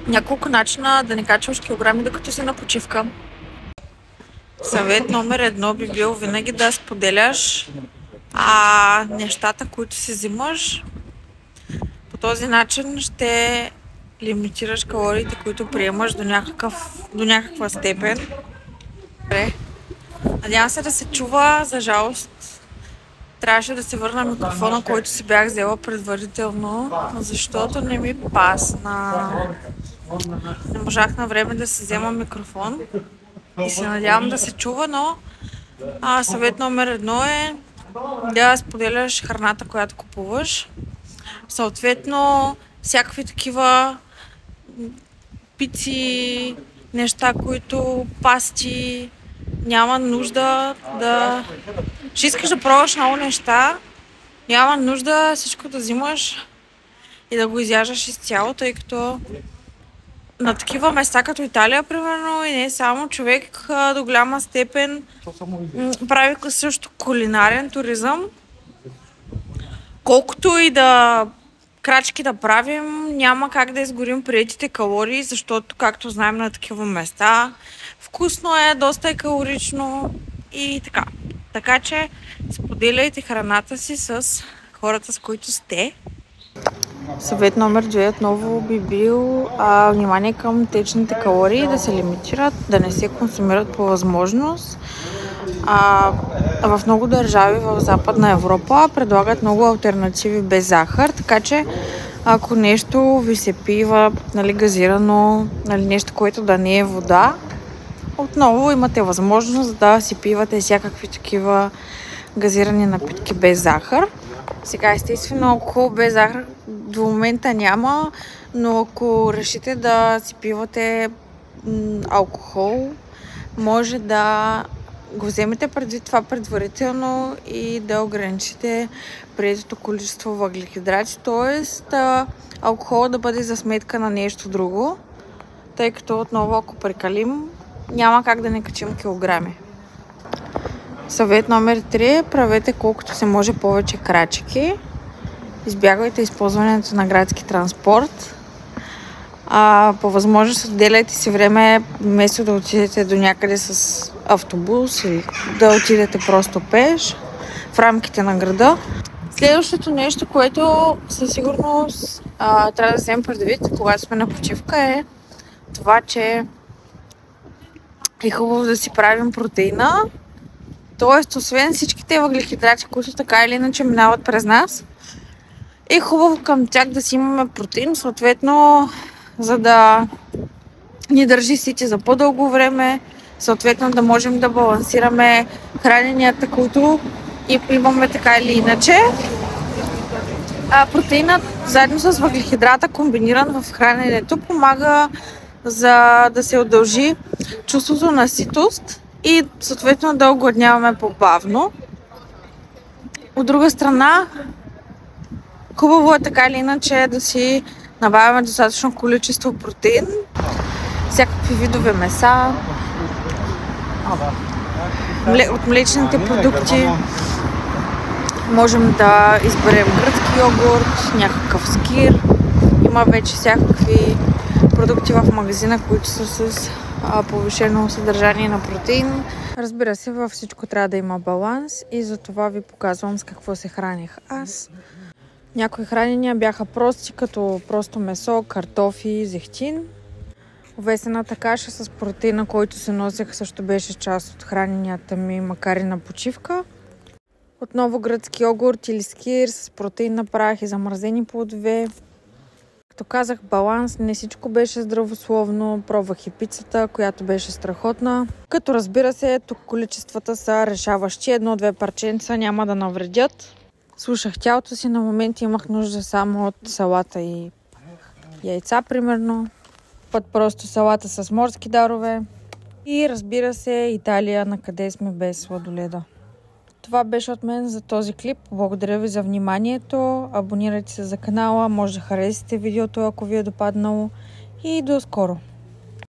Няколко начина да не качваш килограми докато си на почивка. Съвет номер 1 би бил винаги да споделяш нещата, които си взимаш. По този начин ще лимитираш калориите, които приемаш до някаква степен. Надявам се да се чува, за жалост. Трябваше да се върна микрофона, който си бях взела предварително, защото не ми пасна. Не можах на време да си взема микрофон и се надявам да се чува, но съвет номер 1 е да споделяш храната, която купуваш. Съответно, всякакви такива пици, неща, които пасти, няма нужда да... Ще искаш да пробваш много неща, няма нужда всичко да взимаш и да го изяждаш изцяло, тъй като на такива места като Италия, примерно, и не само, човек до голяма степен прави също кулинарен туризъм. Колкото и да крачки да правим, няма как да изгорим приетите калории, защото, както знаем, на такива места вкусно е, доста е калорично и така. Така че споделяйте храната си с хората, с които сте. Съвет номер 2 отново би бил внимание към течните калории, да се лимитират, да не се консумират по възможност. В много държави в Западна Европа предлагат много алтернативи без захар, така че ако нещо ви се пива, газирано, нещо, което да не е вода, отново имате възможност да си пивате всякакви такива газирани напитки без захар. Сега естествено алкохол без захар до момента няма, но ако решите да си пивате алкохол, може да го вземете предвид това предварително и да ограничите приетото количество въглехидрати, т.е. алкохол да бъде за сметка на нещо друго, тъй като отново ако прекалим, няма как да не качим килограми. Съвет номер 3. Правете колкото се може повече крачки. Избягвайте използването на градски транспорт. По възможност отделяйте си време, вместо да отидете до някъде с автобус или да отидете просто пеш в рамките на града. Следващото нещо, което със сигурност трябва да вземем предвид, когато сме на почивка, е това, че е хубаво да си правим протеина. Тоест, освен всичките въглехидрати, които така или иначе минават през нас, е хубаво към тях да си имаме протеин, съответно, за да ни държи сити за по-дълго време, съответно да можем да балансираме храненията, които имаме така или иначе. Протеинът заедно с въглехидрата, комбиниран в храненето, помага за да се удължи чувството на ситост и съответно да огладняваме по-бавно. От друга страна, хубаво е така или иначе да си набавяме достатъчно количество протеин, всякакви видове меса, от млечните продукти. Можем да изберем гръцки йогурт, някакъв скир. Има вече всякакви продукти в магазина, които са с повишено съдържание на протеин. Разбира се, във всичко трябва да има баланс и за това ви показвам с какво се храних аз. Някои хранения бяха прости, като просто месо, картофи, зехтин. Овесената каша с протеина, който се носех, също беше част от храненията ми, макар и на почивка. Отново гръцки йогурт или скир с протеин прах и замразени плодове. Като казах, баланс, не всичко беше здравословно. Пробвах и пицата, която беше страхотна. Като разбира се, тук количествата са решаващи. 1-2 парченца няма да навредят. Слушах тялото си, на моменти имах нужда само от салата и яйца, примерно. Път просто салата с морски дарове. И разбира се, Италия, на къде сме без сладоледа. Това беше от мен за този клип. Благодаря ви за вниманието. Абонирайте се за канала, може да харесате видеото, ако ви е допаднало. И до скоро!